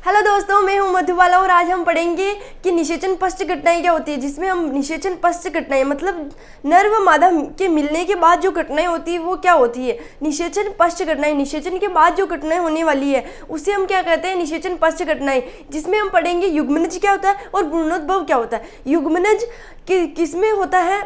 Hello दोस्तों, मैं हूं मधुबाला और आज हम पढ़ेंगे कि निषेचन पश्च घटनाएं क्या होती है। जिसमें हम निषेचन पश्च घटनाएं मतलब नर व मादा के मिलने के बाद जो घटनाएं होती है वो क्या होती है। निषेचन पश्च घटनाएं, निषेचन के बाद जो घटनाएं होने वाली है उसे हम क्या कहते हैं, निषेचन पश्च घटनाएं। जिसमें हम पढ़ेंगे युग्मनज क्या होता है और भ्रूणोद्भव क्या होता है। युग्मनज किसमें होता है,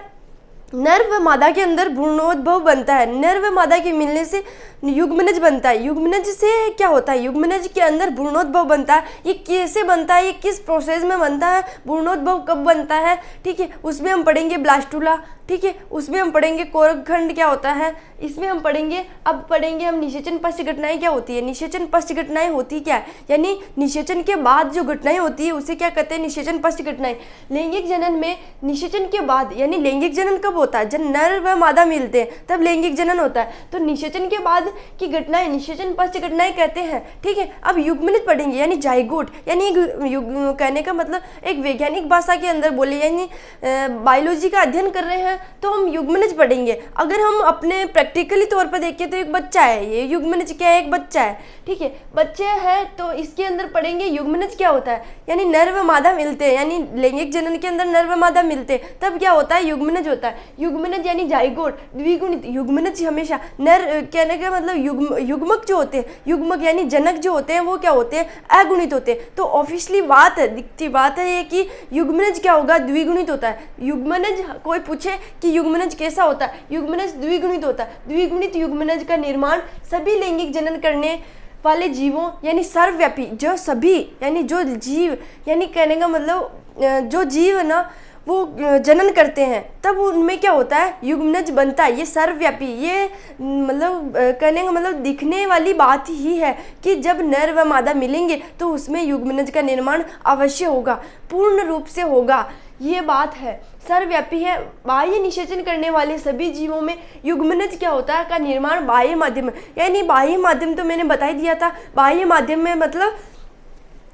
नर व मादा के अंदर भ्रूणोद्भव बनता है। नर व मादा के मिलने से युग्मनज बनता है। युग्मनज से क्या होता है, युग्मनज के अंदर भ्रूणोद्भव बनता है। ये कैसे बनता है, ये किस प्रोसेस में बनता है, भ्रूणोद्भव कब बनता है, ठीक है। उसमें हम पढ़ेंगे ब्लास्टुला, ठीक है। उसमें हम पढ़ेंगे कोरकखंड क्या होता है। इसमें हम पढ़ेंगे, अब पढ़ेंगे हम निषेचन पश्च घटनाएं क्या होती है। निषेचन पश्च घटनाएं होती क्या है, यानी निषेचन के बाद जो घटनाएं होती है उसे क्या कहते हैं, निषेचन पश्च घटनाएं। लैंगिक जनन में निषेचन के बाद, यानी लैंगिक जनन कब होता है, जब नर व मादा मिलते हैं तब लैंगिक जनन होता है। तो निषेचन के बाद की घटनाएं निषेचन पश्च घटनाएं कहते हैं, ठीक है। अब युग्मनज पढ़ेंगे, यानी जाइगोट, यानी कहने का मतलब एक वैज्ञानिक भाषा के अंदर बोले, यानी बायोलॉजी का अध्ययन कर रहे हैं तो हम युग्मनज पढ़ेंगे। अगर हम अपने प्रैक्टिकली तौर पर देखें तो एक बच्चा है, ये युग्मनज क्या है, एक बच्चा है, ठीक है। बच्चे है तो इसके अंदर पढ़ेंगे युग्मनज क्या होता है, यानी नर व मादा मिलते हैं, यानी लैंगिक जनन के अंदर नर व मादा मिलते हैं तब क्या होता है, युग्मनज होता है। युग्मनज यानी जाइगोट, द्विगुणित। युग्मनज हमेशा नर, कहने का मतलब युग्मक जो होते हैं, युग्मक यानी जनक जो होते हैं वो क्या होते हैं, अगुणित होते हैं। तो ऑब्वियसली बात है, दिखती बात है ये कि युग्मनज क्या होगा, द्विगुणित होता है। युग्मनज, कोई पूछे कि युग्मनज कैसा होता है, युग्मनज द्विगुणित होता है। द्विगुणित युग्मनज का निर्माण सभी लैंगिक जनन करने वाले जीवों, यानी सर्वव्यापी, जो सभी, यानी जो जीव, यानी कहने का मतलब जो जीव है ना वो जनन करते हैं तब उनमें क्या होता है, युग्मनज बनता है। ये सर्वव्यापी, ये मतलब कहने का मतलब दिखने वाली बात ही है कि जब नर व मादा मिलेंगे तो उसमें युग्मनज का निर्माण अवश्य होगा, पूर्ण रूप से होगा। ये बात है, सर्वव्यापी है। बाह्य निषेचन करने वाले सभी जीवों में युग्मनज क्या होता है का निर्माण बाह्य माध्यम, यानी बाह्य माध्यम तो मैंने बता ही दिया था। बाह्य माध्यम में मतलब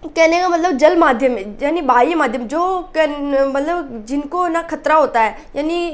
कहने का मतलब जल माध्यम है, यानी बाह्य माध्यम जो मतलब जिनको ना खतरा होता है, यानी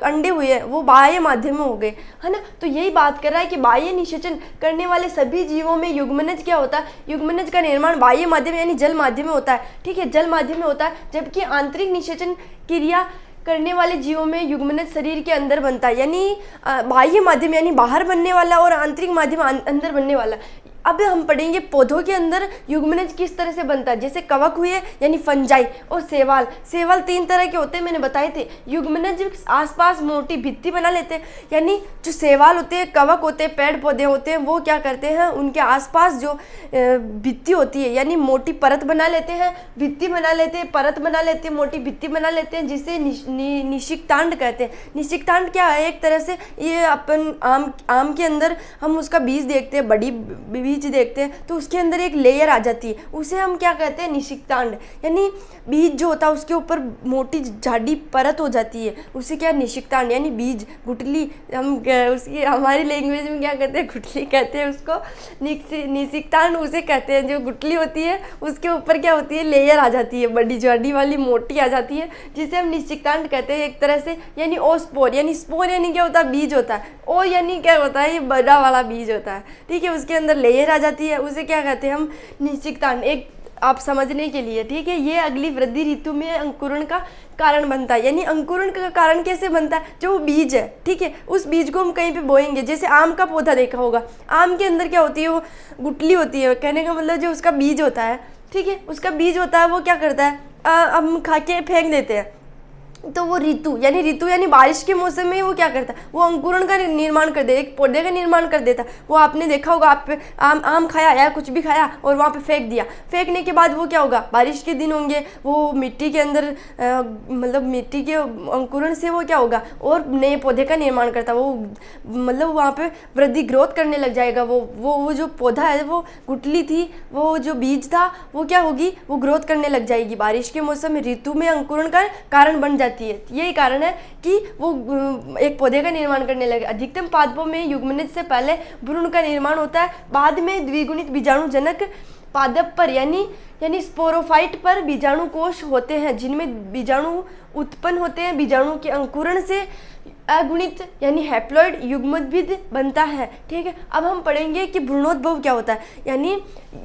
अंडे हुए हैं वो बाह्य माध्यम में हो गए, है ना। तो यही बात कर रहा है कि बाह्य निषेचन करने वाले सभी जीवों में युग्मनज क्या होता है, युग्मनज का निर्माण बाह्य माध्यम यानी जल माध्यम में होता है, ठीक है, जल माध्यम में होता है। जबकि आंतरिक निषेचन क्रिया करने वाले जीवों में युग्मनज शरीर के अंदर बनता है, यानी बाह्य माध्यम यानी बाहर बनने वाला और आंतरिक माध्यम अंदर बनने वाला। अब हम पढ़ेंगे पौधों के अंदर युग्मनज किस तरह से बनता है। जैसे कवक हुए यानी फंजाई और सेवाल। सेवाल 3 तरह के होते हैं, मैंने बताए थे। युग्मनज आसपास मोटी भित्ति बना लेते हैं, यानी जो सेवाल होते हैं, कवक होते हैं, पेड़ पौधे होते हैं, वो क्या करते हैं, उनके आसपास जो भित्ति होती है यानी मोटी परत बना लेते हैं, भित्ति बना लेते हैं, परत बना लेते हैं, मोटी भित्ति बना लेते हैं, जिसे निषिक्तांड कहते हैं। निषिक्तांड क्या है, एक तरह से ये अपन आम के अंदर हम उसका बीज देखते हैं, बड़ी बीज देखते हैं तो उसके अंदर एक लेयर आ जाती है, उसे हम क्या कहते हैं, निषिक्तांड। यानी बीज जो होता है उसके ऊपर मोटी झाड़ी परत हो जाती है, उसे क्या, निषिक्तांड। यानी बीज, गुठली, हम उसकी हमारी लैंग्वेज में क्या कहते हैं, गुठली कहते हैं उसको, निषिक्तांड उसे कहते हैं। जो गुठली होती है उसके ऊपर क्या होती है, लेयर आ जाती है, बड़ी झाड़ी वाली मोटी आ जाती है, जिसे हम निषिक्तांड कहते हैं एक तरह से। यानी ओस्पोर, यानी स्पोर यानी क्या होता है, बीज होता है। ओ यानी क्या होता है, ये बड़ा वाला बीज होता है, ठीक है, उसके अंदर लेयर आ जाती है, उसे क्या कहते हैं हम, निषिक्तांड। एक आप समझने के लिए, ठीक है। ये अगली वृद्धि ऋतु में अंकुरण का कारण बनता है। यानी अंकुरण का कारण कैसे बनता है, जो बीज है, ठीक है, उस बीज को हम कहीं पे बोएंगे। जैसे आम का पौधा देखा होगा, आम के अंदर क्या होती है, वो गुठली होती है, कहने का मतलब जो उसका बीज होता है, ठीक है, उसका बीज होता है, वो क्या करता है, हम खा के फेंक देते हैं। तो वो ऋतु यानी बारिश के मौसम में वो क्या करता है, वो अंकुरण का निर्माण कर दे, एक पौधे का निर्माण कर देता है। वो आपने देखा होगा, आप आम खाया या कुछ भी खाया और वहाँ पे फेंक दिया, फेंकने के बाद वो क्या होगा, बारिश के दिन होंगे, वो मिट्टी के अंदर मतलब मिट्टी के अंकुरण से वो क्या होगा और नए पौधे का निर्माण करता है। वो मतलब वहाँ पे वृद्धि, ग्रोथ करने लग जाएगा। वो जो पौधा है, वो गुठली थी, वो जो बीज था, वो क्या होगी, वो ग्रोथ करने लग जाएगी। बारिश के मौसम में ऋतु में अंकुरण का कारण बन जाती है। यही कारण है कि वो एक पौधे का निर्माण करने लगे। अधिकतम पादपों में युग्मनज से पहले भ्रूण का निर्माण होता है, बाद में द्विगुणित बीजाणुजनक पादप पर यानी स्पोरोफाइट पर बीजाणु कोश होते हैं, जिनमें बीजाणु उत्पन्न होते हैं। बीजाणु के अंकुरण से अगुणित यानी हैप्लॉइड युग्मनज बनता है। ठीक है, अब हम पढ़ेंगे कि भ्रूणोद्भव क्या होता है। यानी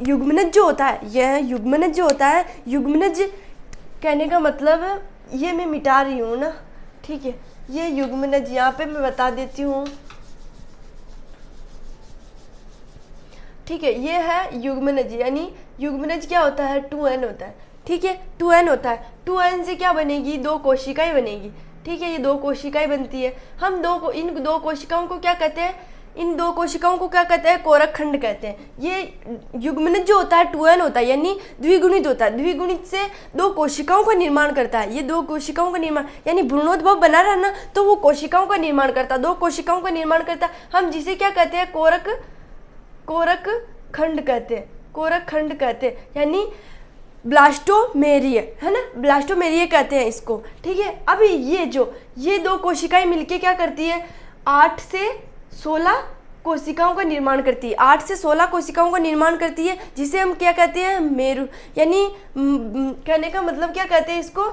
युग्मनज जो होता है, यह युग्मनज जो होता है, युग्मनज कहने का मतलब ये मैं मिटा रही हूँ ना। ठीक है, ये युग्मनज यहाँ पे मैं बता देती हूँ। ठीक है, ये है युग्मनज। यानी युग्मनज क्या होता है, 2n होता है। ठीक है, 2n होता है। 2n से क्या बनेगी, 2 कोशिकाएं बनेगी। ठीक है, ये 2 कोशिकाएं बनती है। हम इन 2 कोशिकाओं को क्या कहते हैं, इन 2 कोशिकाओं को क्या कहते हैं, कोरक खंड कहते हैं। ये युग्मनज जो होता है 2n होता है, यानी द्विगुणित होता है। द्विगुणित से 2 कोशिकाओं का निर्माण करता है। ये 2 कोशिकाओं का निर्माण, यानी भ्रूणोद्भव बना रहा ना, तो वो कोशिकाओं का निर्माण करता है, 2 कोशिकाओं का निर्माण करता है। हम जिसे क्या कहते हैं, कोरक खंड कहते हैं, कोरक खंड कहते हैं, यानी ब्लास्टोमेरिया, है ना, ब्लास्टोमेरिया कहते हैं इसको। ठीक है, अभी ये 2 कोशिकाएं मिलके क्या करती है, 8 से 16 कोशिकाओं का निर्माण करती है। 8 से 16 कोशिकाओं का निर्माण करती है, जिसे हम क्या कहते हैं, मेरु, यानी कहने का मतलब क्या कहते हैं इसको,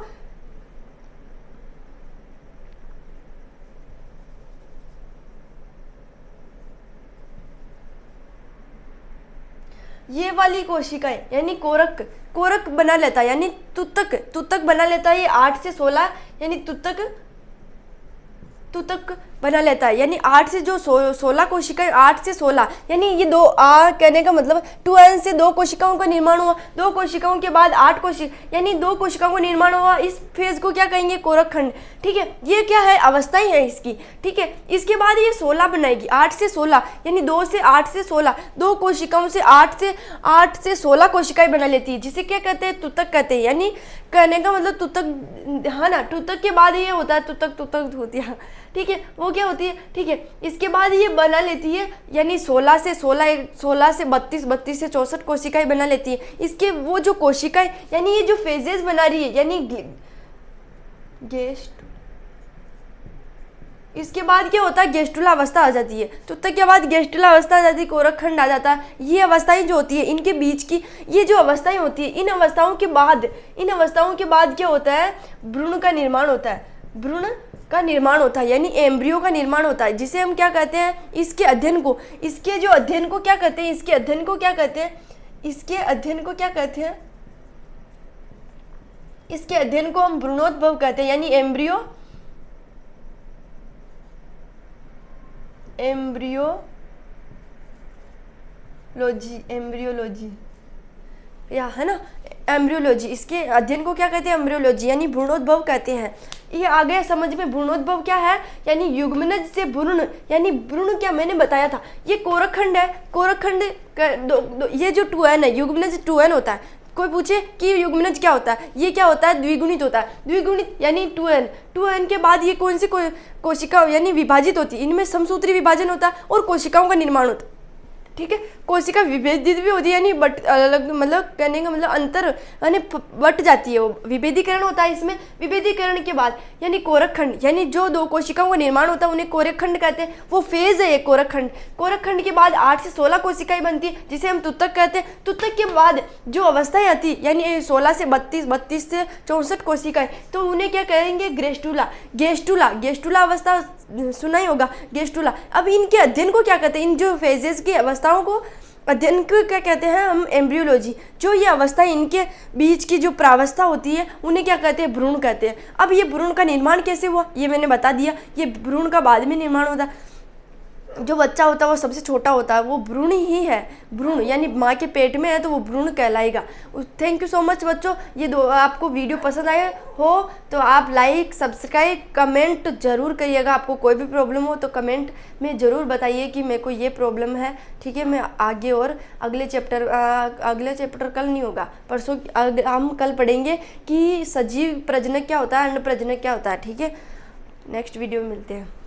ये वाली कोशिकाएं यानी कोरक बना लेता है, यानी तुतक बना लेता है। ये 8 से 16 यानी तुतक बना लेता है, यानी 8 से जो 16 कोशिकाएं, 8 से 16 यानी ये 2 कहने का मतलब 2n से 2 कोशिकाओं का निर्माण हुआ। 2 कोशिकाओं के बाद 8 कोशिका, यानी 2 कोशिकाओं का निर्माण हुआ। इस फेज को क्या कहेंगे, कोरक खंड। ठीक है, ये क्या है, अवस्थाएं है इसकी। ठीक है, इसके बाद ये 16 बनाएगी, 8 से 16 यानी 2 से 8 से 16, 2 कोशिकाओं से 8 से 16 कोशिकाएं बना लेती है, जिसे क्या कहते हैं, तुतक कहते हैं। यानी कहने का मतलब तुतक, है ना, तुतक के बाद ये होता है तुतक होती है। ठीक है, वो क्या होती है। ठीक है, इसके बाद ये बना लेती है, यानी 16 से 32, 32 से 64 कोशिकाएं बना लेती है। इसके वो जो कोशिकाएं, यानी ये जो फेजेस बना रही है, यानी इसके बाद क्या होता है, गेस्टुला अवस्था आ जाती है। तुतक के बाद गेस्टुला अवस्था आ जाती है, कोरक खंड आ जाता है। ये अवस्थाएं जो होती है, इनके बीच की ये जो अवस्थाएं होती है, इन अवस्थाओं के बाद क्या होता है, भ्रूण का निर्माण होता है। भ्रूण का निर्माण होता है, यानी एम्ब्रियो का निर्माण होता है, जिसे हम क्या कहते हैं, इसके अध्ययन को क्या कहते हैं, इसके अध्ययन को क्या कहते हैं, इसके अध्ययन को हम भ्रूणोद्भव कहते हैं, यानी एम्ब्रियोलॉजी या, है ना, एम्ब्रियोलॉजी। इसके अध्ययन को क्या कहते हैं, एम्ब्रियोलॉजी, यानी भ्रूणोद्भव कहते हैं। ये आ गया समझ में, भ्रूणोद्भव क्या है, यानी युग्मनज से भ्रूण, यानी भ्रूण क्या मैंने बताया था, ये कोरकखंड है। कोरकखंड ये जो 2n है, युग्मनज 2n होता है। कोई पूछे कि युग्मनज क्या होता है, ये क्या होता है, द्विगुणित होता है। द्विगुणित यानी 2n के बाद ये कौन सी कोशिका यानी विभाजित होती है, इनमें समसूत्री विभाजन होता है और कोशिकाओं का निर्माण होता है। ठीक है, कोशिका विभेदित भी होती है, यानी बट अलग, मतलब कहने का मतलब अंतर, यानी बट जाती है, वो विभेदीकरण होता है इसमें। विभेदीकरण के बाद यानी कोरकखंड, यानी जो 2 कोशिकाओं का निर्माण होता है उन्हें कोरकखंड कहते हैं। वो फेज है ये कोरकखंड। कोरकखंड के बाद 8 से 16 कोशिकाएं बनती है, जिसे हम तुतक कहते हैं। तुतक के बाद जो अवस्थाएं आती है, यानी 16 से 32, 32 से 64 कोशिकाएं, तो उन्हें क्या कहेंगे, गेस्टुला अवस्था सुना ही होगा, गेस्टुला। अब इनके अध्ययन को क्या कहते हैं, इन जो फेजेस की अवस्थाओं को अध्ययन को क्या कहते हैं हम, एम्ब्रियोलॉजी। जो ये अवस्था, इनके बीच की जो प्रावस्था होती है, उन्हें क्या कहते हैं, भ्रूण कहते हैं। अब ये भ्रूण का निर्माण कैसे हुआ, ये मैंने बता दिया। ये भ्रूण का बाद में निर्माण होता है। जो बच्चा होता है वो सबसे छोटा होता है, वो भ्रूण ही है। भ्रूण यानी माँ के पेट में है तो वो भ्रूण कहलाएगा। थैंक यू सो मच बच्चों। ये आपको वीडियो पसंद आए हो तो आप लाइक, सब्सक्राइब, कमेंट जरूर करिएगा। आपको कोई भी प्रॉब्लम हो तो कमेंट में ज़रूर बताइए कि मेरे को ये प्रॉब्लम है। ठीक है, मैं आगे और अगले चैप्टर कल नहीं होगा, परसों हम कल पढ़ेंगे कि सजीव प्रजनक क्या होता है, अन्न प्रजनक क्या होता है। ठीक है, नेक्स्ट वीडियो में मिलते हैं।